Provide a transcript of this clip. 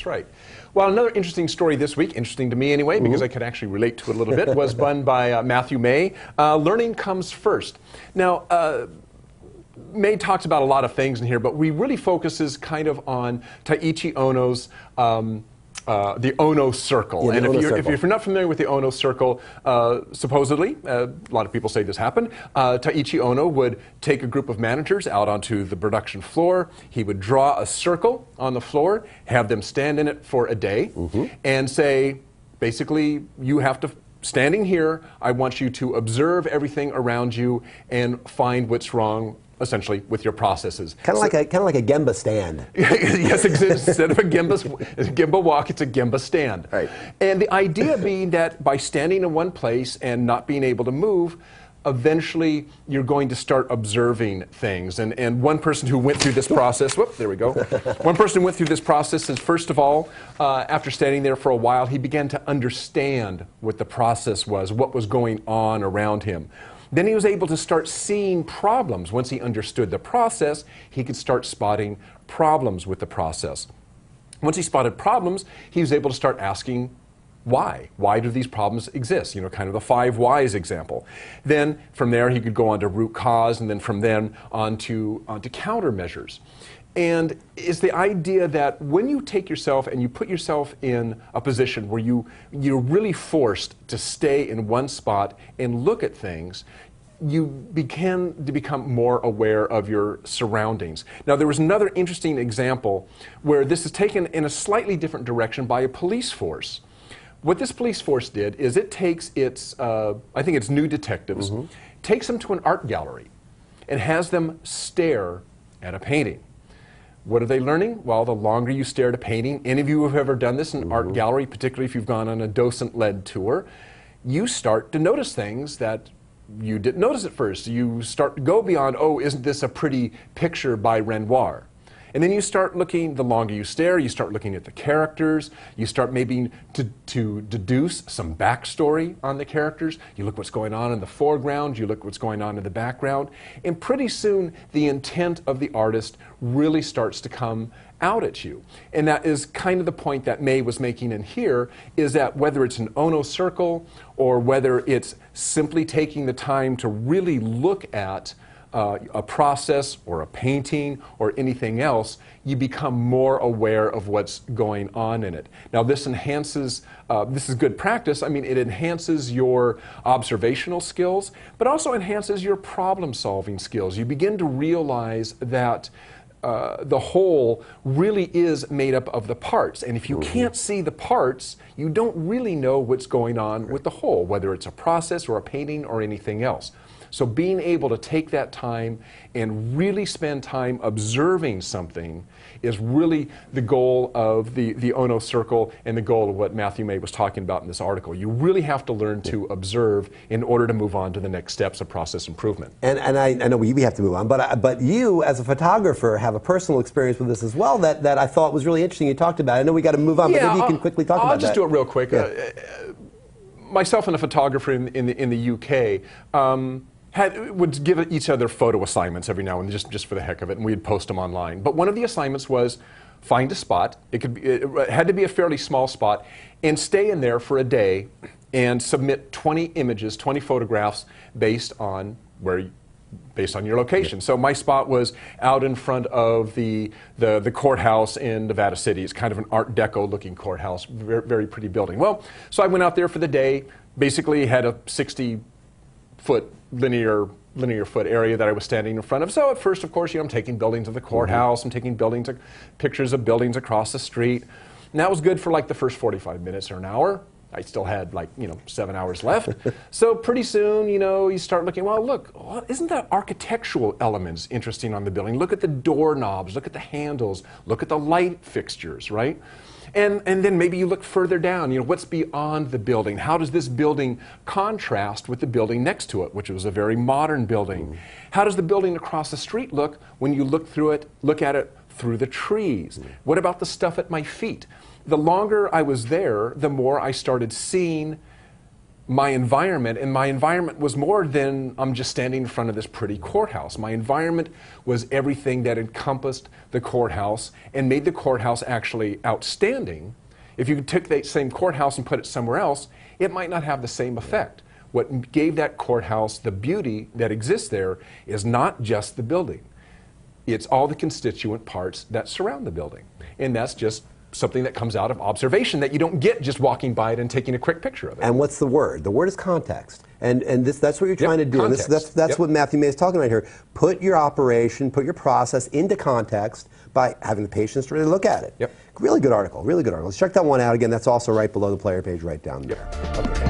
That's right. Well, another interesting story this week, interesting to me anyway, because I could actually relate to it a little bit, was done by Matthew May. Learning comes first. Now, May talks about a lot of things in here, but we really focuses kind of on Taiichi Ohno's the Ohno circle. Yeah, and if you're not familiar with the Ohno circle, supposedly, a lot of people say this happened, Taiichi Ohno would take a group of managers out onto the production floor. He would draw a circle on the floor, have them stand in it for a day, and say, basically, you have to, standing here, I want you to observe everything around you and find what's wrong, essentially, with your processes. Kind of like a Gemba stand. Yes, instead of a Gemba walk, it's a Gemba stand. Right. And the idea being that by standing in one place and not being able to move, eventually you're going to start observing things. And one person who went through this process, whoop, there we go. One person who went through this process is, first of all, after standing there for a while, he began to understand what the process was, what was going on around him. Then he was able to start seeing problems. Once he understood the process, he could start spotting problems with the process. Once he spotted problems, he was able to start asking why. Why do these problems exist? You know, kind of the 5 whys example. Then from there, he could go on to root cause, and then from then on to countermeasures. And it's the idea that when you take yourself and you put yourself in a position where you're really forced to stay in one spot and look at things, you begin to become more aware of your surroundings. Now, there was another interesting example where this is taken in a slightly different direction by a police force. What this police force did is it takes its, I think it's new detectives, takes them to an art gallery and has them stare at a painting. What are they learning? Well, the longer you stare at a painting, any of you who have ever done this in an art gallery, particularly if you've gone on a docent-led tour, you start to notice things that you didn't notice at first. You start to go beyond, oh, isn't this a pretty picture by Renoir? And then you start looking, the longer you stare, you start looking at the characters, you start maybe to deduce some backstory on the characters. You look what's going on in the foreground, you look what's going on in the background, and pretty soon the intent of the artist really starts to come out at you. And that is kind of the point that May was making in here, is that whether it's an Ohno circle or whether it's simply taking the time to really look at a process or a painting or anything else, you become more aware of what's going on in it. Now, this enhances, this is good practice. I mean, it enhances your observational skills, but also enhances your problem-solving skills. You begin to realize that the whole really is made up of the parts. And if you can't see the parts, you don't really know what's going on with the whole, whether it's a process or a painting or anything else. So being able to take that time and really spend time observing something is really the goal of the Ohno circle and the goal of what Matthew May was talking about in this article. You really have to learn to observe in order to move on to the next steps of process improvement. And I know we have to move on, but you as a photographer have a personal experience with this as well that I thought was really interesting. You talked about it. I know we got to move on, but maybe you can quickly talk about that. I'll just do it real quick. Yeah. Myself and a photographer in the UK would give each other photo assignments every now and then, just for the heck of it, and we'd post them online. But one of the assignments was find a spot. It had to be a fairly small spot, and stay in there for a day and submit 20 images, 20 photographs based on your location. So my spot was out in front of the courthouse in Nevada City. It's kind of an Art Deco looking courthouse, very, very pretty building. Well, so I went out there for the day, basically had a 60-foot linear foot area that I was standing in front of. So at first, of course, I'm taking buildings of the courthouse, I'm taking pictures of buildings across the street. And that was good for like the first 45 minutes or an hour. I still had 7 hours left. So pretty soon, you start looking, well, look, isn't that architectural elements interesting on the building? Look at the doorknobs, look at the handles, look at the light fixtures, right? And then maybe you look further down, what's beyond the building? How does this building contrast with the building next to it, which was a very modern building? How does the building across the street look when you look at it through the trees? What about the stuff at my feet? The longer I was there, the more I started seeing my environment, and my environment was more than I'm just standing in front of this pretty courthouse. My environment was everything that encompassed the courthouse and made the courthouse actually outstanding. If you took that same courthouse and put it somewhere else, it might not have the same effect. What gave that courthouse the beauty that exists there is not just the building. It's all the constituent parts that surround the building. And that's just something that comes out of observation that you don't get just walking by it and taking a quick picture of it. And what's the word? The word is context. And that's what you're trying to do. And that's what Matthew May is talking about here. Put your operation, put your process into context by having the patients really look at it. Really good article, really good article. Let's check that one out again. That's also right below the player page right down there. Okay.